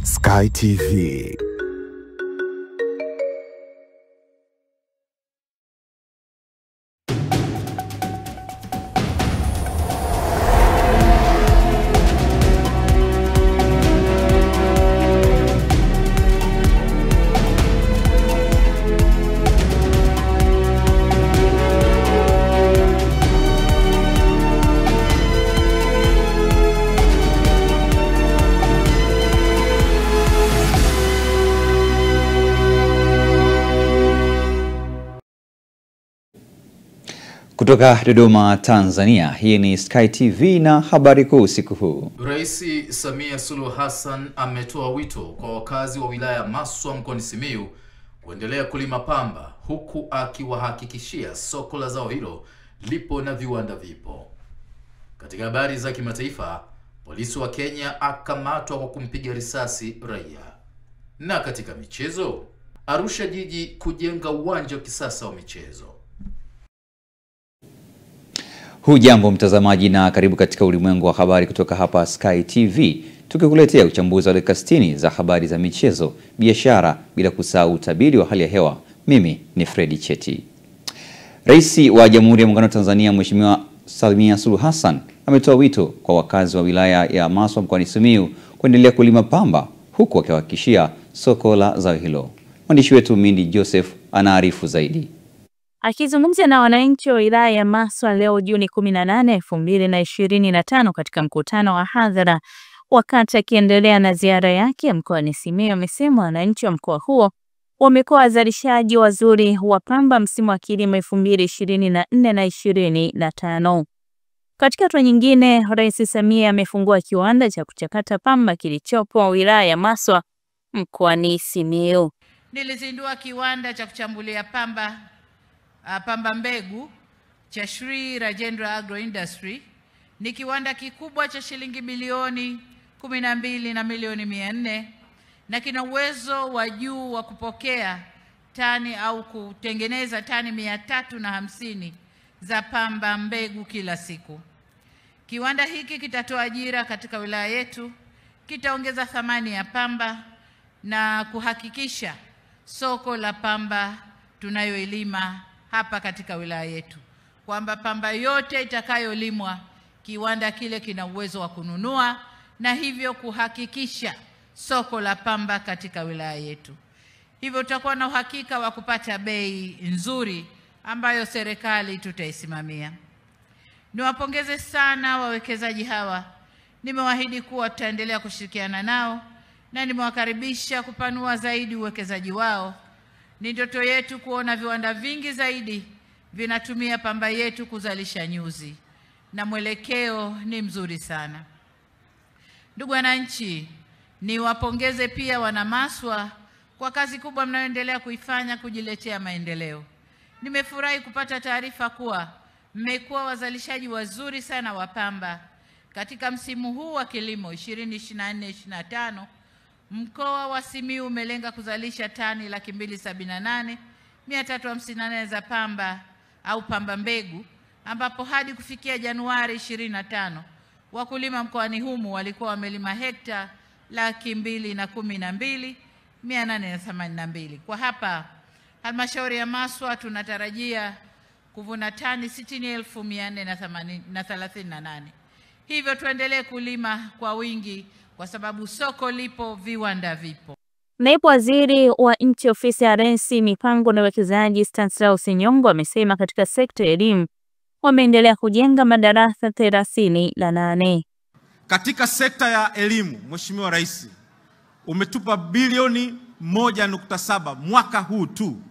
Sky TV. Kutoka Dodoma, Tanzania, hii ni Sky TV na habari kuu usiku huu. Rais Samia Suluhu Hassan ametoa wito kwa wakazi wa wilaya Maswa mkoani Simiyu kuendelea kulima pamba, huku akiwahakikishia soko la zao hilo lipo na viwanda vipo. Katika habari za kimataifa, polisi wa Kenya akamatwa kwa kumpiga risasi raia. Na katika michezo, Arusha Jiji kujenga uwanja wa kisasa wa michezo. Hujambo mtazamaji na karibu katika ulimwengu wa habari kutoka hapa Sky TV. Tukikuletea uchambuzi wa dakika 60 za habari za michezo, biashara, bila kusahau utabiri wa hali ya hewa. Mimi ni Freddy Cheti. Rais wa Jamhuri ya Muungano wa Tanzania Mheshimiwa Samia Suluhu Hassan ametoa wito kwa wakazi wa wilaya ya Maswa mkoani Simiyu kuendelea kulima pamba, huku akihakikishia soko la zao hilo. Mwandishi wetu Mindi Joseph anaarifu zaidi. Akizungumza na wananchi wa wilaya ya Maswa leo Juni 18, 2025 katika mkutano wa hadhara wakati akiendelea na ziara yake mkoani Simiyu, amesema wananchi wa mkoa huo wamekuwa wazalishaji wazuri wa pamba msimu wa kilimo 2024 na 2025. Katika hatua nyingine, Rais Samia amefungua kiwanda cha kuchakata pamba kilichopo wilaya ya Maswa mkoani Simiyu. Nilizindua kiwanda cha kuchambulia pamba mbegu cha Shri Rajendra Agro Industry. Ni kiwanda kikubwa cha shilingi bilioni 12 na milioni 400 na kina uwezo wa juu wa kupokea tani au kutengeneza tani 350 za pamba mbegu kila siku. Kiwanda hiki kitatoa ajira katika wilaya yetu, kitaongeza thamani ya pamba na kuhakikisha soko la pamba tunayoilima hapa katika wilaya yetu, kwamba pamba yote itakayolimwa kiwanda kile kina uwezo wa kununua, na hivyo kuhakikisha soko la pamba katika wilaya yetu. Hivyo tutakuwa na uhakika wa kupata bei nzuri ambayo serikali tutaisimamia. Niwapongeze sana wawekezaji hawa. Nimewaahidi kuwa tutaendelea kushirikiana nao na nimewakaribisha kupanua zaidi uwekezaji wao. Ni ndoto yetu kuona viwanda vingi zaidi vinatumia pamba yetu kuzalisha nyuzi, na mwelekeo ni mzuri sana. Ndugu wananchi, niwapongeze pia wana Maswa kwa kazi kubwa mnayoendelea kuifanya kujiletea maendeleo. Nimefurahi kupata taarifa kuwa mmekuwa wazalishaji wazuri sana wa pamba. Katika msimu huu wa kilimo 2024-2025, mkoa wa Simiyu umelenga kuzalisha tani 278,358 za pamba au pamba mbegu, ambapo hadi kufikia Januari 25 wakulima mkoani humu walikuwa wamelima hekta 212,882. Kwa hapa halmashauri ya Maswa tunatarajia kuvuna tani 60,438. Hivyo tuendelee kulima kwa wingi kwa sababu soko lipo, viwanda vipo. Naibu Waziri wa Nchi Ofisi ya Rais, Mipango na Uwekezaji, Stanislaus Nyongo, amesema katika sekta ya elimu wameendelea kujenga madarasa 38. Katika sekta ya elimu, Mheshimiwa Rais umetupa bilioni 1.7 mwaka huu tu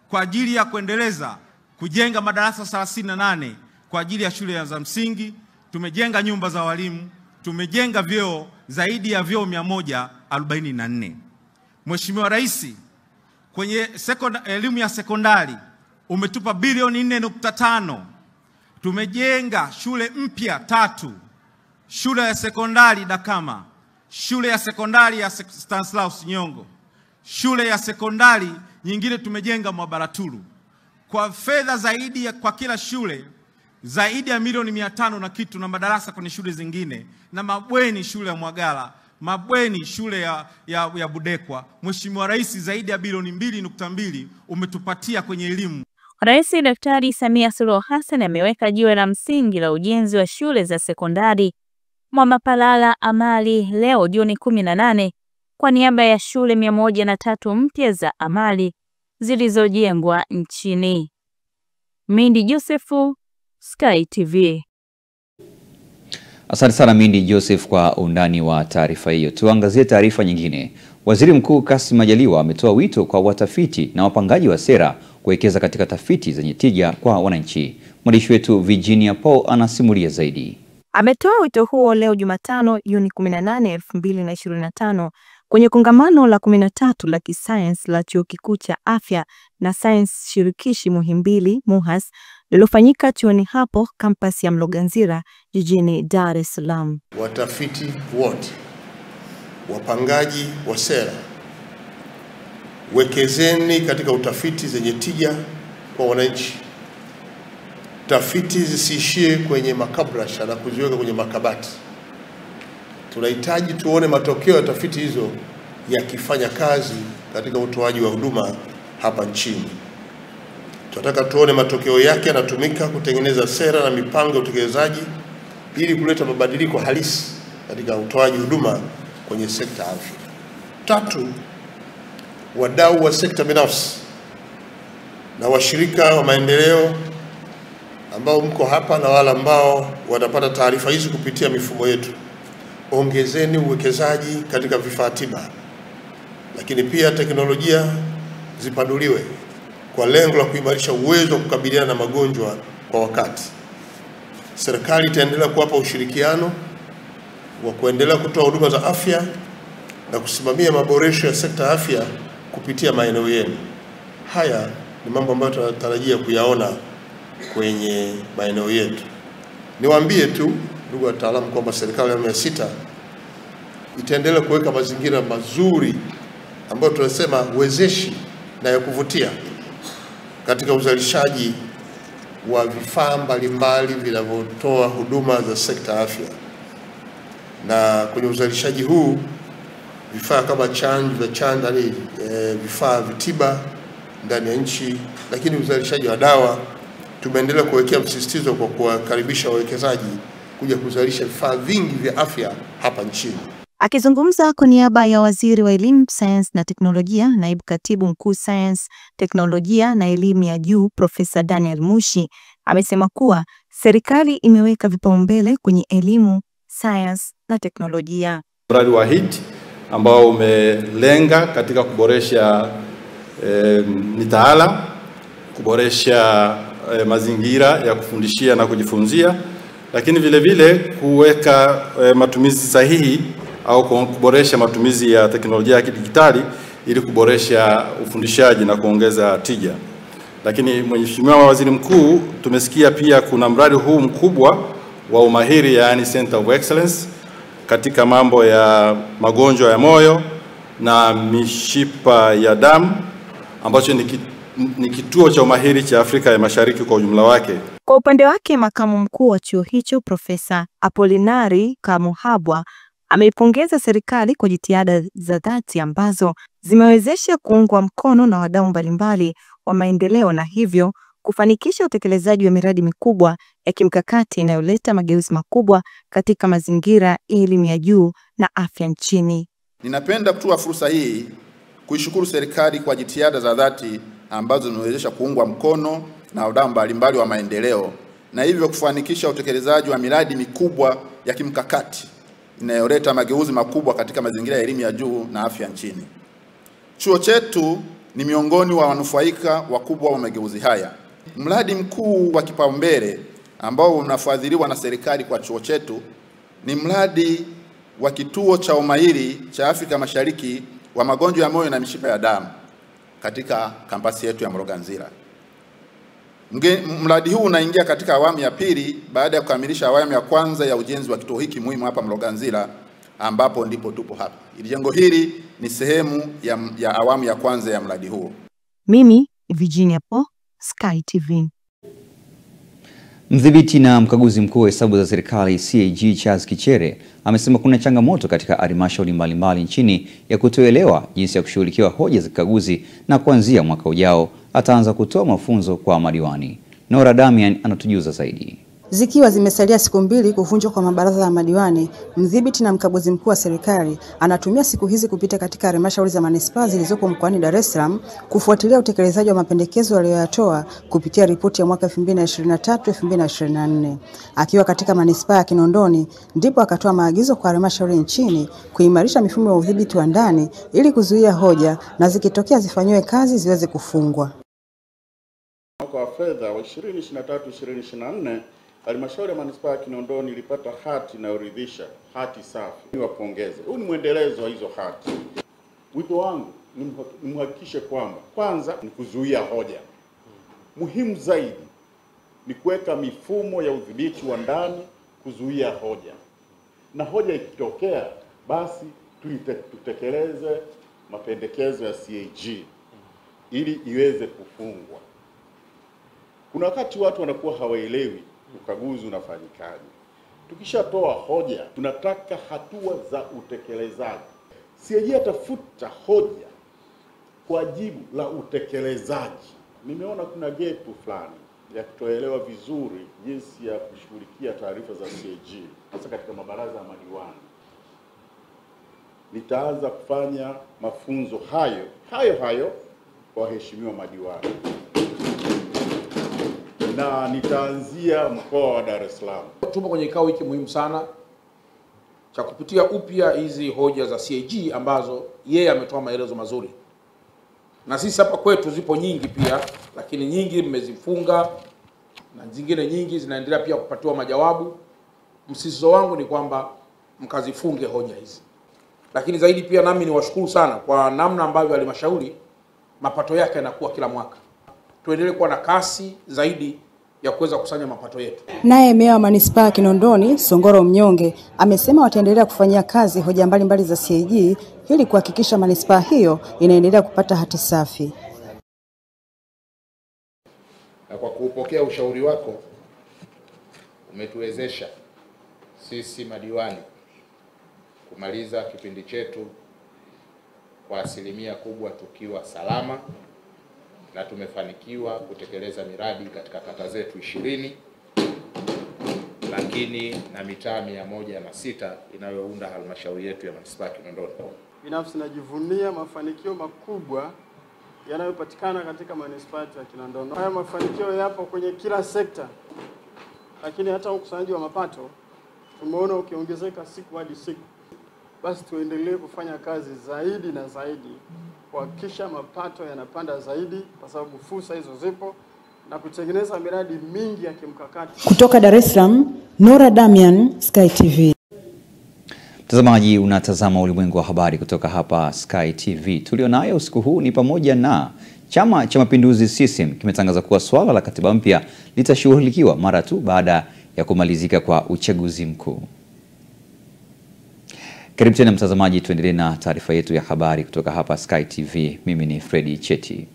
kwa ajili ya kuendeleza kujenga madarasa 38 kwa ajili ya shule za msingi. Tumejenga nyumba za walimu, tumejenga vyoo zaidi ya vyoo 144. Mheshimiwa Rais, kwenye elimu ya sekondari umetupa bilioni 4.5. Tumejenga shule mpya 3. Shule ya sekondari Dakama, shule ya sekondari ya Stanislaus Nyongo, shule ya sekondari nyingine tumejenga Mwabaraturu. Kwa fedha zaidi kwa kila shule zaidi ya milioni 500 na kitu, na madarasa kwenye shule zingine, na mabweni shule ya Mwagala, mabweni shule ya Budekwa. Mheshimiwa Rais, zaidi ya bilioni 2.2 umetupatia kwenye elimu. Rais Daktari Samia Suluhu Hassan ameweka jiwe la msingi la ujenzi wa shule za sekondari Mwamapalala Amali leo Juni 18 kwa niaba ya shule 103 mpya za amali zilizojengwa nchini. Mindi Josefu, Sky TV. Asante sana Mindi Joseph kwa undani wa taarifa hiyo. Tuangazie taarifa nyingine. Waziri Mkuu Kassim Majaliwa ametoa wito kwa watafiti na wapangaji wa sera kuwekeza katika tafiti zenye tija kwa wananchi. Mwandishi wetu Virginia Paul anasimulia zaidi. Ametoa wito huo leo Jumatano Juni 18, 2025 kwenye kongamano la 13 la kisayansi la Chuo Kikuu cha Afya na Sayansi Shirikishi Muhimbili MUHAS lililofanyika chuoni hapo kampasi ya Mloganzila jijini Dar es Salaam. Watafiti wote, wapangaji wa sera, wekezeni katika utafiti zenye tija kwa wananchi. Tafiti zisiishie kwenye makabrasha na kuziweka kwenye makabati. Tunahitaji tuone matokeo ya tafiti hizo yakifanya kazi katika utoaji wa huduma hapa nchini. Tunataka tuone matokeo yake yanatumika kutengeneza sera na mipango ya utekelezaji ili kuleta mabadiliko halisi katika utoaji huduma kwenye sekta ya afya. 3, wadau wa sekta binafsi na washirika wa maendeleo ambao mko hapa na wale ambao watapata taarifa hizi kupitia mifumo yetu, ongezeni uwekezaji katika vifaa tiba, lakini pia teknolojia zipanuliwe kwa lengo la kuimarisha uwezo wa kukabiliana na magonjwa kwa wakati. Serikali itaendelea kuwapa ushirikiano wa kuendelea kutoa huduma za afya na kusimamia maboresho ya sekta ya afya kupitia maeneo yenu. Haya ni mambo ambayo tunatarajia kuyaona kwenye maeneo yetu. Niwaambie tu ndugu wataalamu kwamba serikali ya awamu ya 6 itaendelea kuweka mazingira mazuri ambayo tunasema wezeshi na ya kuvutia katika uzalishaji wa vifaa mbalimbali vinavyotoa huduma za sekta ya afya. Na kwenye uzalishaji huu vifaa kama vifaa vitiba ndani ya nchi, lakini uzalishaji wa dawa tumeendelea kuwekea msisitizo kwa kuwakaribisha wawekezaji kuja kuzalisha vifaa vingi vya afya hapa nchini. Akizungumza kwa niaba ya Waziri wa Elimu, Sayansi na Teknolojia, Naibu Katibu Mkuu Sayansi, Teknolojia na Elimu ya Juu, Profesa Daniel Mushi, amesema kuwa serikali imeweka vipaumbele kwenye elimu, sayansi na teknolojia. Mradi wa HIT ambao umelenga katika kuboresha mitaala, kuboresha mazingira ya kufundishia na kujifunzia, lakini vile vile kuweka matumizi sahihi au kuboresha matumizi ya teknolojia ya kidijitali ili kuboresha ufundishaji na kuongeza tija. Lakini Mheshimiwa Waziri Mkuu, tumesikia pia kuna mradi huu mkubwa wa umahiri, yani Center of Excellence, katika mambo ya magonjwa ya moyo na mishipa ya damu, ambacho ni kituo cha umahiri cha Afrika ya Mashariki kwa ujumla wake. Kwa upande wake, makamu mkuu wa chuo hicho Profesa Apolinari Kamuhabwa ameipongeza serikali kwa jitihada za dhati ambazo zimewezesha kuungwa mkono na wadau mbalimbali wa maendeleo na hivyo kufanikisha utekelezaji wa miradi mikubwa ya kimkakati inayoleta mageuzi makubwa katika mazingira ya elimu ya juu na afya nchini. Ninapenda kutoa fursa hii kuishukuru serikali kwa jitihada za dhati ambazo zimewezesha kuungwa mkono na wadau mbalimbali wa maendeleo na hivyo kufanikisha utekelezaji wa miradi mikubwa ya kimkakati inayoleta mageuzi makubwa katika mazingira ya elimu ya juu na afya nchini. Chuo chetu ni miongoni wa wanufaika wakubwa wa mageuzi haya. Mradi mkuu wa kipaumbele ambao unafadhiliwa na serikali kwa chuo chetu ni mradi wa kituo cha umahiri cha Afrika Mashariki wa magonjwa ya moyo na mishipa ya damu katika kampasi yetu ya Mloganzila. Mradi huu unaingia katika awamu ya pili baada ya kukamilisha awamu ya kwanza ya ujenzi wa kituo hiki muhimu hapa Mloganzila, ambapo ndipo tupo hapa. Jengo hili ni sehemu ya awamu ya kwanza ya mradi huo. Mimi Virginia Paul, Sky TV. Mdhibiti na mkaguzi mkuu wa hesabu za serikali CAG Charles Kichere amesema kuna changamoto katika halmashauri mbalimbali nchini ya kutoelewa jinsi ya kushughulikia hoja za kikaguzi, na kuanzia mwaka ujao ataanza kutoa mafunzo kwa madiwani. Nora Damian anatujuza zaidi. Zikiwa zimesalia siku mbili kuvunjwa kwa mabaraza ya madiwani, mdhibiti na mkaguzi mkuu wa serikali anatumia siku hizi kupita katika halmashauri za manispaa zilizopo mkoani Dar es Salaam kufuatilia utekelezaji wa mapendekezo aliyoyatoa kupitia ripoti ya mwaka 2023-2024. Akiwa katika manispaa ya Kinondoni, ndipo akatoa maagizo kwa halmashauri nchini kuimarisha mifumo ya udhibiti wa ndani ili kuzuia hoja na zikitokea zifanywe kazi ziweze kufungwa. Mwaka wa fedha wa 2023-2024 halmashauri ya manispaa ya Kinondoni ilipata hati inayoridhisha, hati safi. Niwapongeze. Huu ni mwendelezo wa hizo hati. Wito wangu ni mhakikishe kwamba kwanza ni kuzuia hoja. Muhimu zaidi ni kuweka mifumo ya udhibiti wa ndani kuzuia hoja. Na hoja ikitokea basi tutekeleze mapendekezo ya CAG ili iweze kufungwa. Kuna wakati watu wanakuwa hawaelewi ukaguzi unafanyikaje. Tukishatoa hoja, tunataka hatua za utekelezaji. CAG atafuta hoja kwa jibu la utekelezaji. Nimeona kuna gepu fulani ya kutoelewa vizuri jinsi ya kushughulikia taarifa za CAG hasa katika mabaraza ya madiwani. Nitaanza kufanya mafunzo hayo kwa waheshimiwa madiwani. Na nitaanzia mkoa wa Dar es Salaam. Tupo kwenye kikao hiki muhimu sana cha kupitia upya hizi hoja za CAG ambazo yeye ametoa maelezo mazuri. Na sisi hapa kwetu zipo nyingi pia, lakini nyingi mmezifunga na zingine nyingi zinaendelea pia kupatiwa majawabu. Msisitizo wangu ni kwamba mkazifunge hoja hizi. Lakini zaidi pia nami niwashukuru sana kwa namna ambavyo halmashauri mapato yake yanakuwa kila mwaka. Tuendelee kuwa na kasi zaidi ya kuweza kusanya mapato yetu. Naye meya wa manispaa ya Kinondoni, Songoro Mnyonge, amesema wataendelea kufanyia kazi hoja mbalimbali za CAG ili kuhakikisha manispaa hiyo inaendelea kupata hati safi. Na kwa kupokea ushauri wako umetuwezesha sisi madiwani kumaliza kipindi chetu kwa asilimia kubwa tukiwa salama, na tumefanikiwa kutekeleza miradi katika kata zetu 20, lakini na mitaa 106 inayounda halmashauri yetu ya manispaa ya Kinondoni. Binafsi najivunia mafanikio makubwa yanayopatikana katika manispaa ya Kinondoni. Haya mafanikio yapo kwenye kila sekta, lakini hata ukusanyaji wa mapato tumeona ukiongezeka siku hadi siku. Basi tuendelee kufanya kazi zaidi na zaidi kuhakikisha mapato yanapanda zaidi, kwa sababu fursa hizo zipo, na kutengeneza miradi mingi ya kimkakati. Kutoka Dar es Salaam, Nora Damian, Sky TV. Mtazamaji, unatazama ulimwengu wa habari kutoka hapa Sky TV. Tulionayo usiku huu ni pamoja na Chama cha Mapinduzi CCM kimetangaza kuwa swala la katiba mpya litashughulikiwa mara tu baada ya kumalizika kwa uchaguzi mkuu. Karibu tena mtazamaji, tuendelee na taarifa yetu ya habari kutoka hapa Sky TV. Mimi ni Fredi Cheti.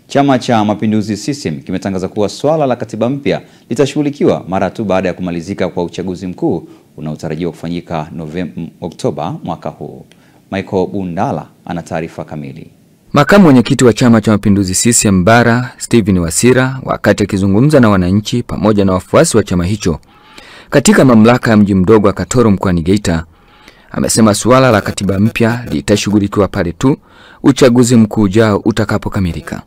Chama cha Mapinduzi CCM kimetangaza kuwa swala la katiba mpya litashughulikiwa mara tu baada ya kumalizika kwa uchaguzi mkuu unaotarajiwa kufanyika Oktoba mwaka huu. Michael Bundala ana taarifa kamili. Makamu mwenyekiti wa Chama cha Mapinduzi CCM Bara, Steven Wasira, wakati akizungumza na wananchi pamoja na wafuasi wa chama hicho katika mamlaka ya mji mdogo wa Katoro mkoani Geita, amesema suala la katiba mpya litashughulikiwa pale tu uchaguzi mkuu ujao utakapokamilika.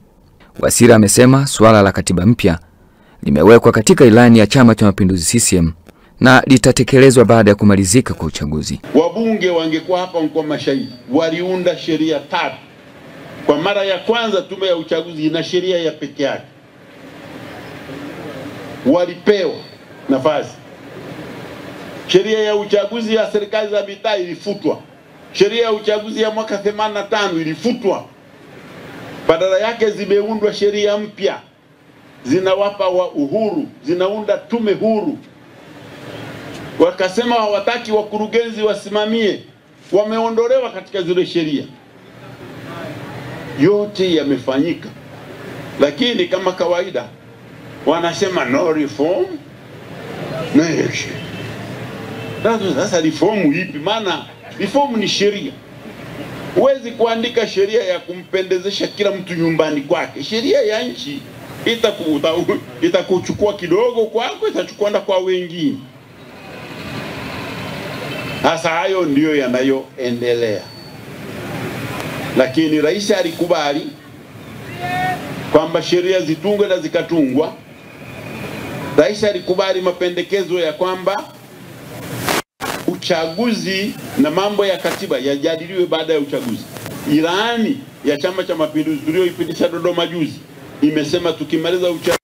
Wasira amesema suala la katiba mpya limewekwa katika ilani ya Chama cha Mapinduzi CCM na litatekelezwa baada ya kumalizika kwa uchaguzi. Wabunge wangekuwa hapa mkoa mashahidi, waliunda sheria 3. Kwa mara ya kwanza tume ya uchaguzi ina sheria ya pekee yake. Walipewa nafasi. Sheria ya uchaguzi ya serikali za mitaa ilifutwa. Sheria ya uchaguzi ya mwaka 85 ilifutwa. Badala yake zimeundwa sheria mpya. Zinawapa wa uhuru, zinaunda tume huru. Wakasema hawataki wakurugenzi wasimamie, wameondolewa katika zile sheria. Yote yamefanyika. Lakini kama kawaida wanasema no reform, na election. Sasa reformu ipi? Maana reformu ni sheria. Huwezi kuandika sheria ya kumpendezesha kila mtu nyumbani kwake. Sheria ya nchi itakuchukua kidogo kwako, itachukua kwa wengine. Sasa hayo ndiyo yanayoendelea. Lakini rais alikubali kwamba sheria zitungwe na zikatungwa. Rais alikubali mapendekezo ya kwamba uchaguzi na mambo ya katiba yajadiliwe baada ya uchaguzi. Ilani ya Chama cha Mapinduzi tuliyoipitisha Dodoma juzi imesema tukimaliza uchaguzi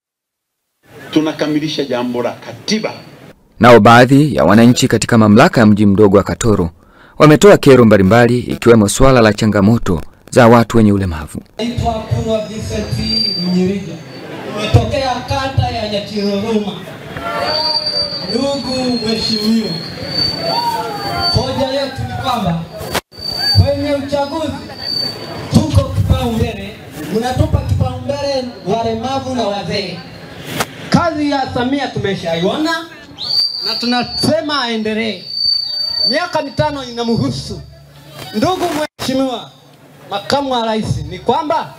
tunakamilisha jambo la katiba. Nao baadhi ya wananchi katika mamlaka ya mji mdogo wa Katoro wametoa kero mbalimbali ikiwemo swala la changamoto za watu wenye ulemavu. Naitwa Kurwa Vincent Mnyirija. Nimetokea kata ya Nyachiroroma. Ndugu mheshimiwa, hoja yetu ni kwamba kwenye uchaguzi tuko kipaumbele, mnatupa kipaumbele walemavu na wazee. Kazi ya Samia tumeshaiona na tunasema aendelee. Miaka 5 inamhusu. Ndugu mheshimiwa makamu wa rais, ni kwamba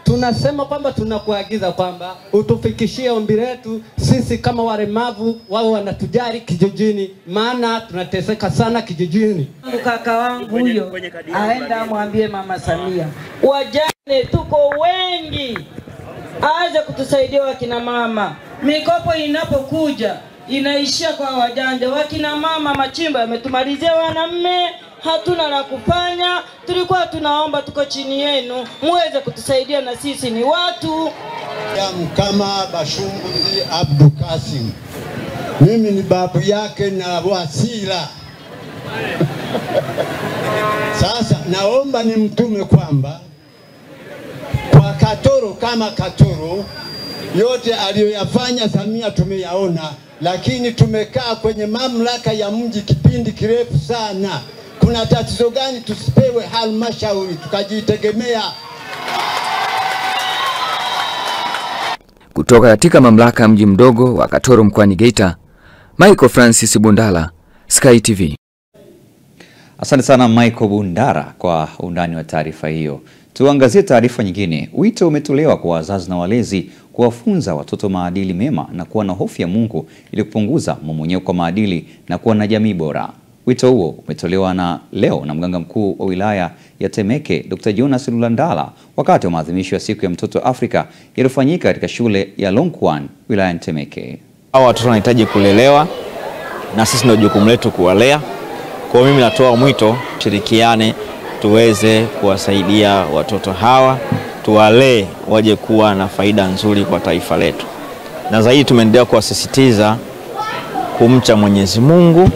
tunasema kwamba tunakuagiza kwamba utufikishie ombi letu sisi kama walemavu, wao wanatujali kijijini, maana tunateseka sana kijijini. Kaka wangu huyo aenda mwambie mama Samia, wajane tuko wengi, aje kutusaidia wakina mama. Mikopo inapokuja inaishia kwa wajanja. Wakina mama machimba yametumalizia wanaume, hatuna la kufanya. Tulikuwa tunaomba, tuko chini yenu, muweze kutusaidia na sisi ni watu. Kama Bashunguzi Abdul Kasim, mimi ni babu yake na Wasira. Sasa naomba ni mtume kwamba kwa Katoro kama Katoro yote aliyoyafanya Samia tumeyaona, lakini tumekaa kwenye mamlaka ya mji kipindi kirefu sana. Kuna tatizo gani tusipewe halmashauri tukajitegemea? Kutoka katika mamlaka ya mji mdogo wa Katoro mkoani Geita, Michael Francis Bundala, Sky TV. Asante sana Michael Bundara kwa undani wa taarifa hiyo. Tuangazie taarifa nyingine. Wito umetolewa kwa wazazi na walezi kuwafunza watoto maadili mema na kuwa na hofu ya Mungu ili kupunguza mmomonyoko wa maadili na kuwa na jamii bora. Wito huo umetolewa na leo na mganga mkuu wa wilaya ya Temeke Dr. Jonas Lulandala wakati wa maadhimisho ya siku ya mtoto Afrika yaliyofanyika katika shule ya Longkwan wilaya ya Temeke. Hawa watoto wanahitaji kulelewa na sisi ndio jukumu letu kuwalea. Kwa mimi natoa mwito shirikiane tuweze kuwasaidia watoto hawa, tuwalee waje kuwa na faida nzuri kwa taifa letu. Na zaidi tumeendelea kuwasisitiza kumcha Mwenyezi Mungu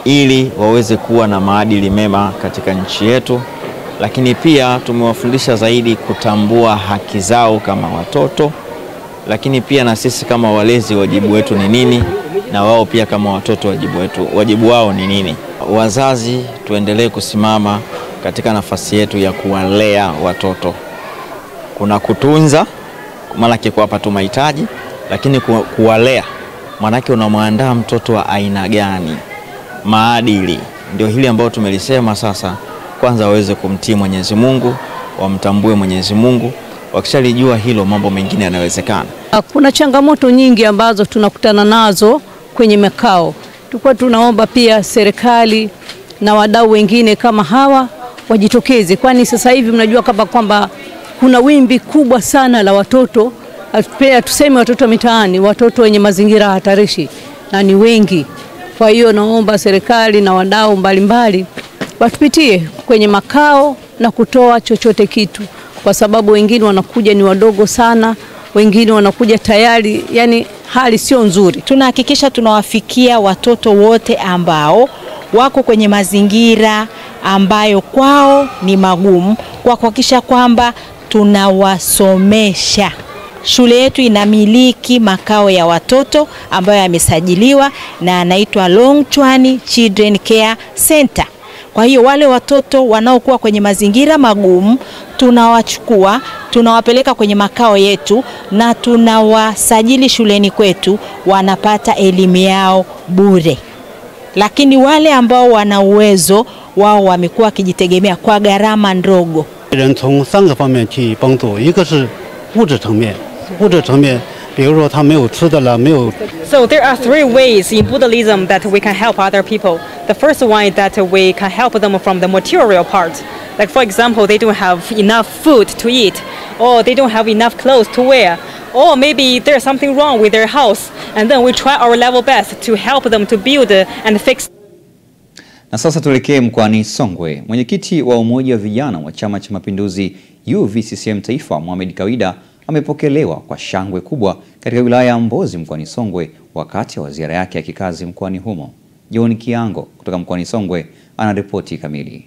ili waweze kuwa na maadili mema katika nchi yetu, lakini pia tumewafundisha zaidi kutambua haki zao kama watoto, lakini pia na sisi kama walezi wajibu wetu ni nini, na wao pia kama watoto wajibu wao ni nini. Wazazi tuendelee kusimama katika nafasi yetu ya kuwalea watoto. Kuna kutunza, maana kuwapa tu mahitaji, lakini kuwalea maana unamwandaa mtoto wa aina gani. Maadili ndio hili ambao tumelisema sasa. Kwanza waweze kumtii Mwenyezi Mungu, wamtambue Mwenyezi Mungu. Wakishalijua hilo, mambo mengine yanawezekana. Kuna changamoto nyingi ambazo tunakutana nazo kwenye makao. Tulikuwa tunaomba pia serikali na wadau wengine kama hawa wajitokeze, kwani sasa hivi mnajua kwamba kuna wimbi kubwa sana la watoto, pia tuseme watoto mitaani, watoto wenye mazingira hatarishi, na ni wengi. Kwa hiyo naomba serikali na wadau mbalimbali watupitie kwenye makao na kutoa chochote kitu, kwa sababu wengine wanakuja ni wadogo sana, wengine wanakuja tayari, yani hali sio nzuri. Tunahakikisha tunawafikia watoto wote ambao wako kwenye mazingira ambayo kwao ni magumu, kwa kuhakikisha kwamba tunawasomesha. Shule yetu inamiliki makao ya watoto ambayo yamesajiliwa na anaitwa Longkwan Children Care Center. Kwa hiyo wale watoto wanaokuwa kwenye mazingira magumu tunawachukua, tunawapeleka kwenye makao yetu na tunawasajili shuleni kwetu, wanapata elimu yao bure. Lakini wale ambao wana uwezo wao wamekuwa wakijitegemea kwa gharama ndogo. 人从3个方面去帮助，一个是物质层面，比如说他没有吃的了，没有。 So there are 3 ways in Buddhism that we can help other people. The first one is that we can help them from the material part. Like for example, they don't have enough food to eat, or they don't have enough clothes to wear, or maybe there's something wrong with their house, and then we try our level best to help them to build and fix. Na sasa tuelekee mkoani Songwe. Mwenyekiti wa Umoja wa Vijana wa Chama cha Mapinduzi UVCCM Taifa, Mohamed Kawaida, amepokelewa kwa shangwe kubwa katika wilaya ya Mbozi mkoani Songwe wakati wa ziara yake ya kikazi mkoani humo. John Kiango kutoka mkoani Songwe ana ripoti kamili.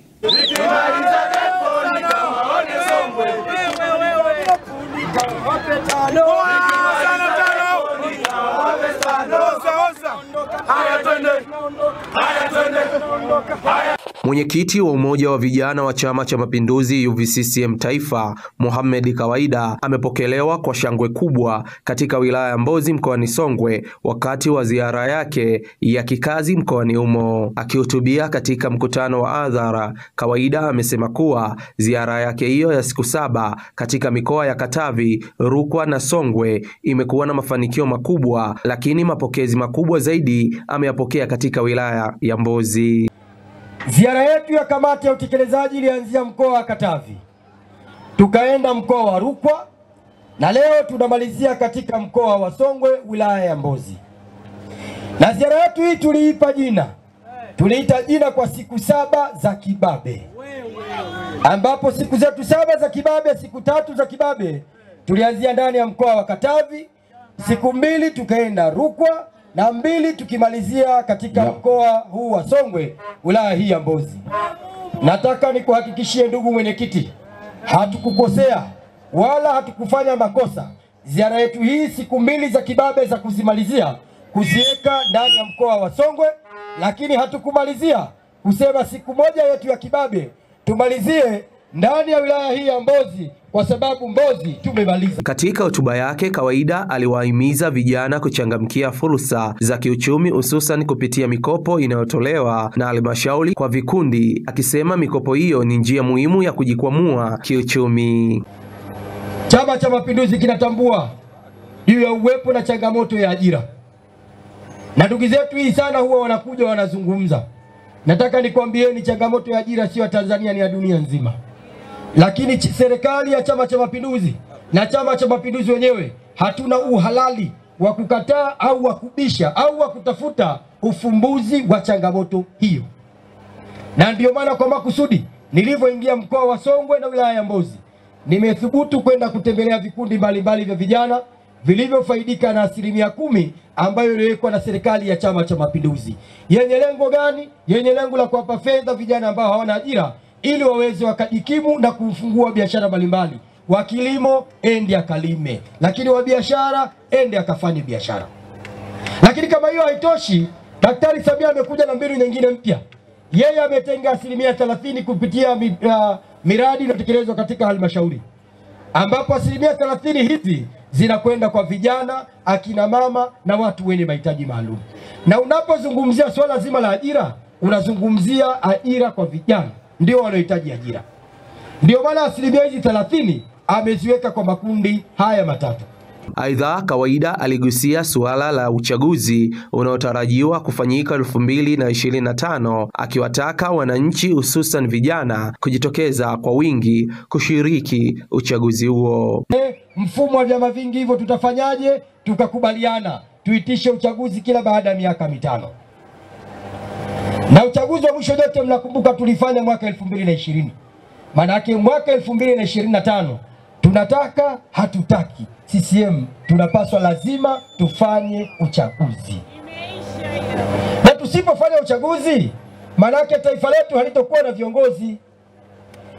Mwenyekiti wa Umoja wa Vijana wa Chama cha Mapinduzi UVCCM Taifa, Mohamed Kawaida, amepokelewa kwa shangwe kubwa katika wilaya ya Mbozi mkoani Songwe wakati wa ziara yake ya kikazi mkoani humo. Akihutubia katika mkutano wa hadhara, Kawaida amesema kuwa ziara yake hiyo ya siku 7 katika mikoa ya Katavi, Rukwa na Songwe imekuwa na mafanikio makubwa, lakini mapokezi makubwa zaidi ameyapokea katika wilaya ya Mbozi. Ziara yetu ya kamati ya utekelezaji ilianzia mkoa wa Katavi, tukaenda mkoa wa Rukwa, na leo tunamalizia katika mkoa wa Songwe, wilaya ya Mbozi. Na ziara yetu hii tuliita jina kwa siku 7 za kibabe, ambapo siku zetu 7 za kibabe, siku 3 za kibabe tulianzia ndani ya mkoa wa Katavi, siku 2 tukaenda Rukwa, na 2 tukimalizia katika mkoa huu wa Songwe, wilaya hii ya Mbozi. Nataka nikuhakikishie ndugu mwenyekiti, hatukukosea wala hatukufanya makosa. Ziara yetu hii siku 2 za kibabe za kuzimalizia kuziweka ndani ya mkoa wa Songwe, lakini hatukumalizia kusema siku 1 yetu ya kibabe tumalizie ndani ya wilaya hii ya Mbozi, kwa sababu Mbozi tumemaliza. Katika hotuba yake, Kawaida aliwahimiza vijana kuchangamkia fursa za kiuchumi, hususan kupitia mikopo inayotolewa na halmashauri kwa vikundi, akisema mikopo hiyo ni njia muhimu ya kujikwamua kiuchumi. Chama cha Mapinduzi kinatambua juu ya uwepo na changamoto ya ajira, na ndugu zetu hii sana huwa wanakuja wanazungumza. Nataka nikwambieni changamoto ya ajira sio ya Tanzania, ni ya dunia nzima. Lakini serikali ya Chama cha Mapinduzi na Chama cha Mapinduzi wenyewe hatuna uhalali wa kukataa au wa kubisha au wa kutafuta ufumbuzi wa changamoto hiyo. Na ndio maana kwa makusudi nilivyoingia mkoa wa Songwe na wilaya ya Mbozi, nimethubutu kwenda kutembelea vikundi mbalimbali vya vijana vilivyofaidika na 10% ambayo iliwekwa na serikali ya Chama cha Mapinduzi. Yenye lengo gani? Yenye lengo la kuwapa fedha vijana ambao hawana ajira ili waweze wakajikimu na kufungua biashara mbalimbali. Wa kilimo ende akalime, lakini wa biashara ende akafanye biashara. Lakini kama hiyo haitoshi, Daktari Samia amekuja na mbinu nyingine mpya. Yeye ametenga 30% kupitia miradi inayotekelezwa katika halmashauri, ambapo 30% hizi zinakwenda kwa vijana, akina mama na watu wenye mahitaji maalum. Na unapozungumzia swala zima la ajira, unazungumzia ajira kwa vijana, ndio wanaohitaji ajira. Ndio maana 30% ameziweka kwa makundi haya matatu. Aidha, Kawaida aligusia suala la uchaguzi unaotarajiwa kufanyika 2025, akiwataka wananchi hususan vijana kujitokeza kwa wingi kushiriki uchaguzi huo. Mfumo wa vyama vingi hivyo tutafanyaje? Tukakubaliana tuitishe uchaguzi kila baada ya miaka 5. Na uchaguzi wa mwisho yote mnakumbuka tulifanya mwaka 2020. Maana yake mwaka 2025 tunataka hatutaki, CCM tunapaswa lazima tufanye uchaguzi. Na tusipofanya uchaguzi, maana yake taifa letu halitokuwa na viongozi.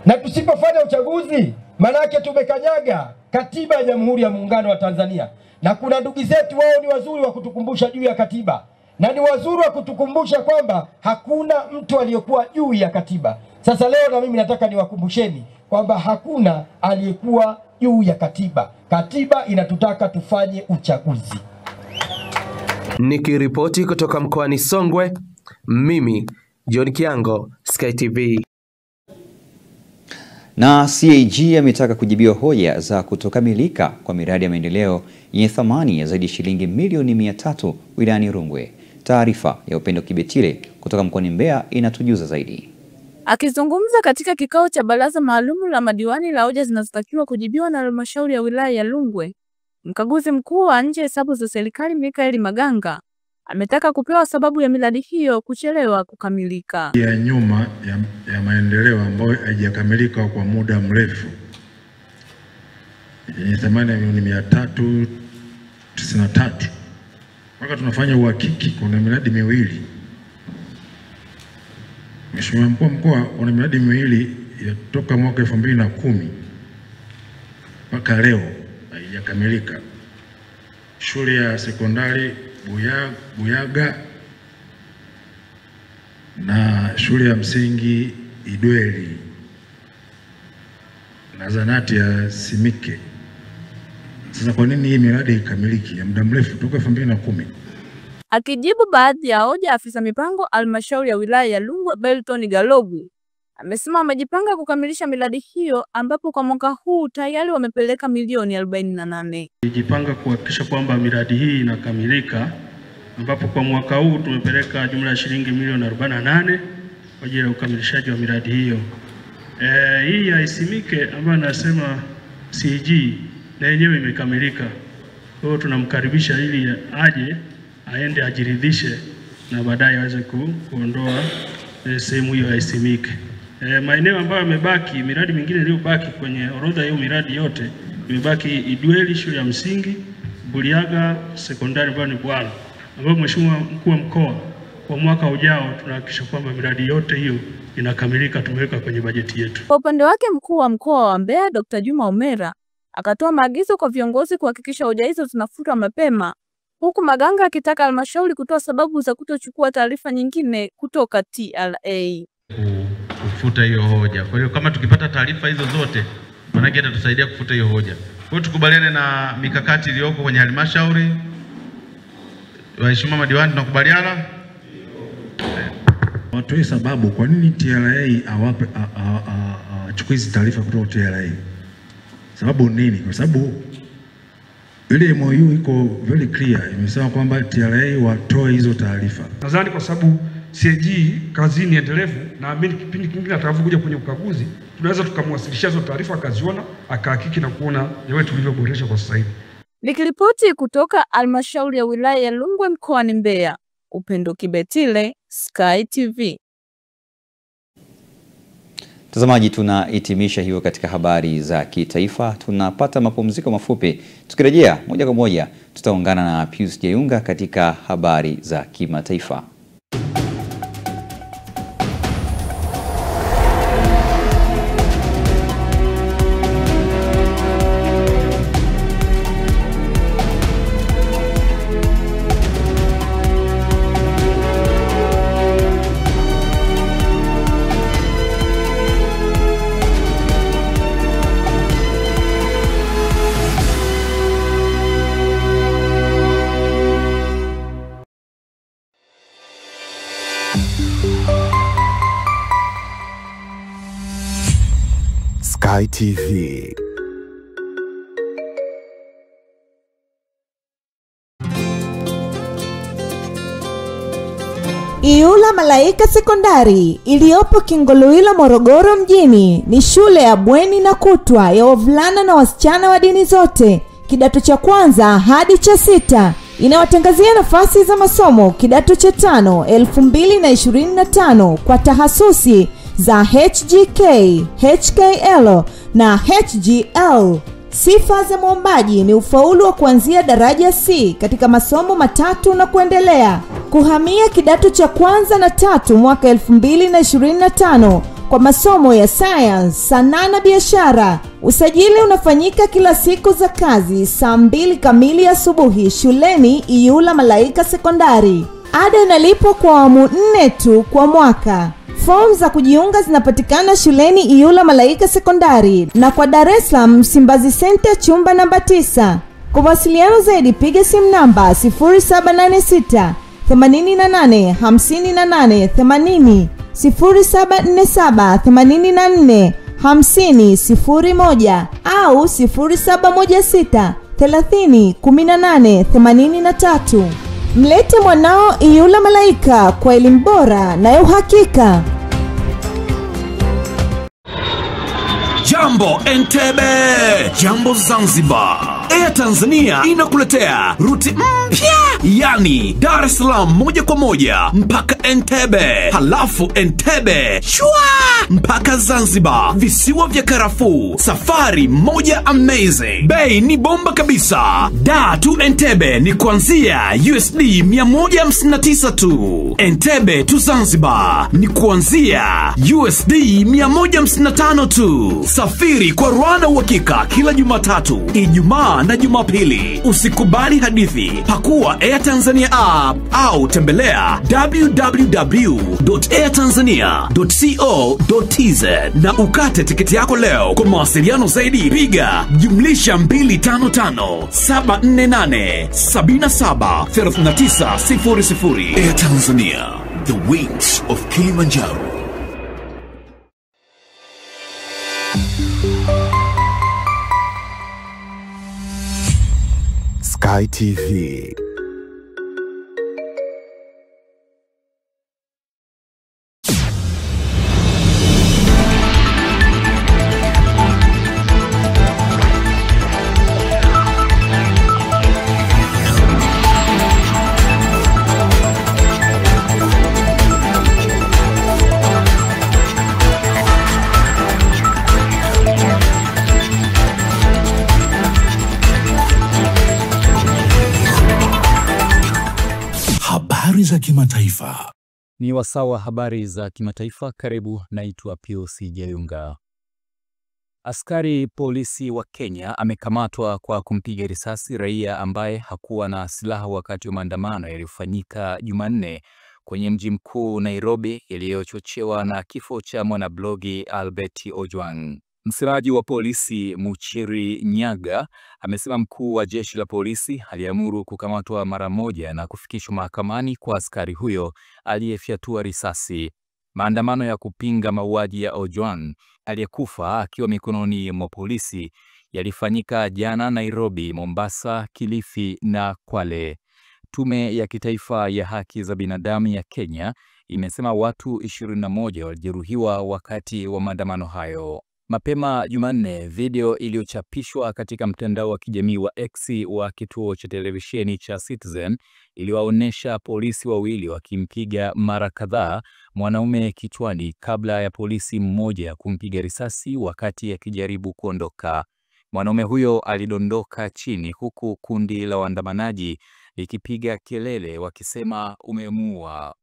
Na tusipofanya uchaguzi, maana yake tumekanyaga katiba ya Jamhuri ya Muungano wa Tanzania. Na kuna ndugu zetu wao ni wazuri wa kutukumbusha juu ya katiba, na ni wazuri wa kutukumbusha kwamba hakuna mtu aliyekuwa juu ya katiba. Sasa leo na mimi nataka niwakumbusheni kwamba hakuna aliyekuwa juu ya katiba. Katiba inatutaka tufanye uchaguzi. Nikiripoti kutoka mkoani Songwe, mimi John Kiango, Sky TV. Na CAG ametaka kujibiwa hoja za kutokamilika kwa miradi ya maendeleo yenye thamani ya zaidi ya shilingi milioni 300 wilayani Rungwe. Taarifa ya Upendo Kibetile kutoka mkoani Mbeya inatujuza zaidi. Akizungumza katika kikao cha baraza maalumu la madiwani la hoja zinazotakiwa kujibiwa na halmashauri ya wilaya ya Rungwe, mkaguzi mkuu wa nje hesabu za serikali Mikaeli Maganga ametaka kupewa sababu ya miradi hiyo kuchelewa kukamilika. Ya nyuma ya maendeleo ambayo haijakamilika kwa muda mrefu yenye thamani ya milioni 393. Mpaka tunafanya uhakiki, kuna miradi miwili. Mheshimiwa Mkuu wa Mkoa, kuna miradi miwili toka mwaka 2010 mpaka leo haijakamilika. Shule ya sekondari Buyaga na shule ya msingi Idweli na zanati ya Simike. Sasa kwa nini hii miradi ikamiliki ya muda mrefu toka 2010? Akijibu baadhi ya hoja, afisa mipango halmashauri ya wilaya ya Rungwe Belton Galogu amesema wamejipanga kukamilisha miradi hiyo, ambapo kwa mwaka huu tayari wamepeleka milioni 48. Tumejipanga kuhakikisha kwamba miradi hii inakamilika, ambapo kwa mwaka huu tumepeleka jumla ya shilingi milioni 48 kwa ajili ya ukamilishaji wa miradi hiyo. Hii ya Isimike ambayo nasema CAG na yenyewe imekamilika. Kwa hiyo tunamkaribisha ili aje aende ajiridhishe na baadaye aweze kuondoa sehemu hiyo ya Isimike. Maeneo ambayo yamebaki, miradi mingine iliyobaki kwenye orodha hiyo miradi yote imebaki Idweli shule ya msingi, Buliaga sekondari ambayo ni Bwala, ambapo Mheshimiwa Mkuu wa Mkoa kwa mwaka ujao tunahakikisha kwamba miradi yote hiyo inakamilika, tumeweka kwenye bajeti yetu. Kwa upande wake Mkuu wa Mkoa wa Mbeya Dr. Juma Omera akatoa maagizo kwa viongozi kuhakikisha hoja hizo zinafutwa mapema, huku Maganga akitaka halmashauri kutoa sababu za kutochukua taarifa nyingine kutoka TRA. Kufuta hiyo hoja. Kwa hiyo kama tukipata taarifa hizo zote, maana yake itatusaidia kufuta hiyo hoja. Kwa hiyo tukubaliane na mikakati iliyoko kwenye halmashauri. Waheshimiwa madiwani, tunakubaliana? Watoe sababu kwa nini TRA awape achukue hizo taarifa kutoka TRA. Sababu nini? Kwa sababu ile MOU iko very clear, imesema kwamba TRA watoe hizo taarifa. Nadhani kwa sababu CAG kazini endelevu, naamini kipindi kingine atakapokuja kwenye ukaguzi tunaweza tukamwasilishia hizo taarifa akaziona, akahakiki na kuona yewe tulivyoboresha kwa sasa hivi. Nikiripoti kutoka halmashauri ya wilaya ya Rungwe mkoani Mbeya, Upendo Kibetile, Sky TV. Mtazamaji, tunahitimisha hiyo katika habari za kitaifa. Tunapata mapumziko mafupi. Tukirejea moja kwa moja tutaungana na Pius Jayunga katika habari za kimataifa. Sky TV. Iyula Malaika Sekondari iliyopo Kingoluila Morogoro mjini ni shule ya bweni na kutwa ya wavulana na wasichana wa dini zote, kidato cha kwanza hadi cha 6. Inawatangazia nafasi za masomo kidato cha 5 2025 kwa tahasusi za HGK, HKL na HGL. Sifa za mwombaji ni ufaulu wa kuanzia daraja C katika masomo matatu na kuendelea. Kuhamia kidato cha kwanza na 3 mwaka 2025 kwa masomo ya science, sanaa na biashara. Usajili unafanyika kila siku za kazi saa 2 kamili asubuhi shuleni Iyula Malaika Sekondari. Ada inalipwa kwa awamu 4 tu kwa mwaka. Fomu za kujiunga zinapatikana shuleni Iyula Malaika Sekondari na kwa Dar es Salaam Msimbazi Center chumba namba 9. Kwa mawasiliano zaidi piga simu namba 0786 88 58 80, 0747 84 50 01 au 0716 30 18 83. Mlete mwanao Iyula Malaika kwa elimu bora na ya uhakika. Jambo Entebbe, jambo Zanzibar. Air Tanzania inakuletea ruti mpya, yani Dar es Salaam moja kwa moja mpaka Entebbe, halafu Entebbe shwa mpaka Zanzibar, visiwa vya karafuu. Safari moja amazing, bei ni bomba kabisa. Dar to Entebbe ni kuanzia USD 159 tu. Entebbe to Zanzibar ni kuanzia USD 155 tu. Safiri kwa Rwanda uhakika kila Jumatatu, Ijumaa na Jumapili. Usikubali hadithi. Pakua Air Tanzania app au tembelea www.airtanzania.co.tz na ukate tiketi yako leo. Kwa mawasiliano zaidi piga +255 748 77 3900. Air Tanzania, the wings of Kilimanjaro. Sky TV. Habari za kimataifa. Ni wasaa wa habari za kimataifa. Karibu, naitwa POC Jayunga. Askari polisi wa Kenya amekamatwa kwa kumpiga risasi raia ambaye hakuwa na silaha wakati wa maandamano yaliyofanyika Jumanne kwenye mji mkuu Nairobi, yaliyochochewa na kifo cha mwanablogi Albert Ojwang. Msemaji wa polisi Muchiri Nyaga amesema mkuu wa jeshi la polisi aliamuru kukamatwa mara moja na kufikishwa mahakamani kwa askari huyo aliyefyatua risasi. Maandamano ya kupinga mauaji ya Ojwang aliyekufa akiwa mikononi mwa polisi yalifanyika jana Nairobi, Mombasa, Kilifi na Kwale. Tume ya Kitaifa ya Haki za Binadamu ya Kenya imesema watu 21 walijeruhiwa wakati wa maandamano hayo. Mapema Jumanne, video iliyochapishwa katika mtandao wa kijamii wa X wa kituo cha televisheni cha Citizen iliwaonesha polisi wawili wakimpiga mara kadhaa mwanaume kichwani kabla ya polisi mmoja kumpiga risasi wakati akijaribu kuondoka. Mwanaume huyo alidondoka chini huku kundi la waandamanaji likipiga kelele wakisema umemuua.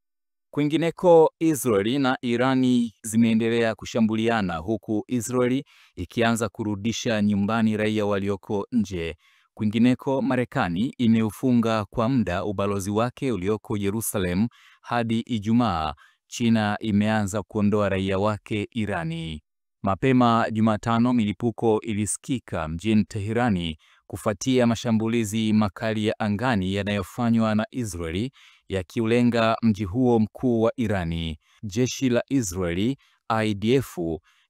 Kwingineko, Israeli na Irani zimeendelea kushambuliana huku Israeli ikianza kurudisha nyumbani raia walioko nje. Kwingineko, Marekani imeufunga kwa muda ubalozi wake ulioko Yerusalemu hadi Ijumaa. China imeanza kuondoa raia wake Irani. Mapema Jumatano, milipuko ilisikika mjini Teherani kufuatia mashambulizi makali ya angani yanayofanywa na Israeli yakiulenga mji huo mkuu wa Irani. Jeshi la Israeli IDF